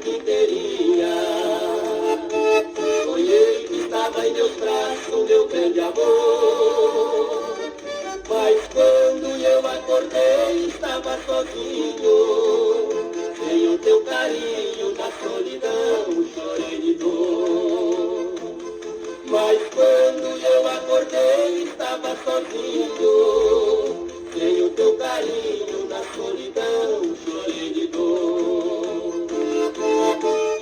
noite inteirinha. Sonhei que estava em meus braços, meu grande amor. Mas quando eu acordei, estava sozinho. Sem o teu carinho, na solidão, chorei de dor. Mas quando eu acordei, estava sozinho. Sem o teu carinho, na solidão, chorei de dor.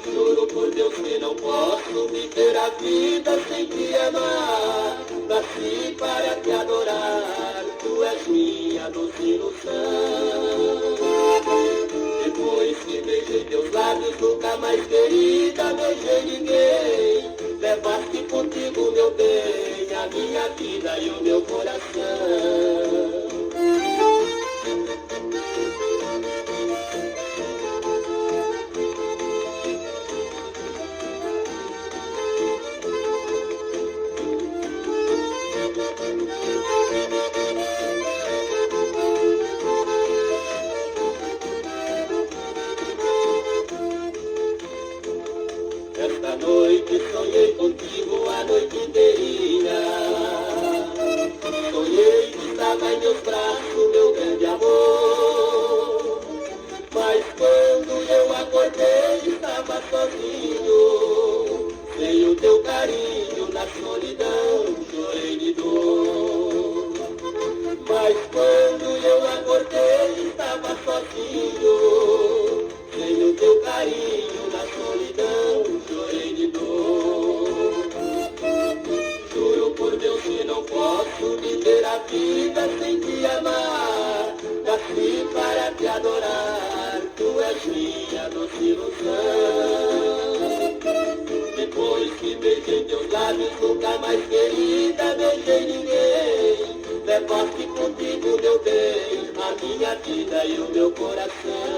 Juro por Deus que não posso viver a vida sem te amar. Nasci para te adorar, tu és minha doce ilusão. Depois que beijei teus lábios, nunca mais, querida, beijei ninguém. Levaste contigo, meu bem, a minha vida e o meu coração. Esta noite sonhei contigo a noite inteirinha. Sonhei que estava em meus braços, meu grande amor. Mas quando eu acordei, estava sozinho. Sem o teu carinho, na solidão, chorei de dor. Mas quando eu acordei, estava sozinho. Sem o teu carinho, na solidão, chorei de dor. Juro por Deus que não posso viver a vida sem te amar. Nasci para te adorar, tu és minha doce ilusão. Depois que beijei teus lábios, nunca mais, querida, beijei ninguém. Levaste contigo, meu bem, a minha vida e o meu coração.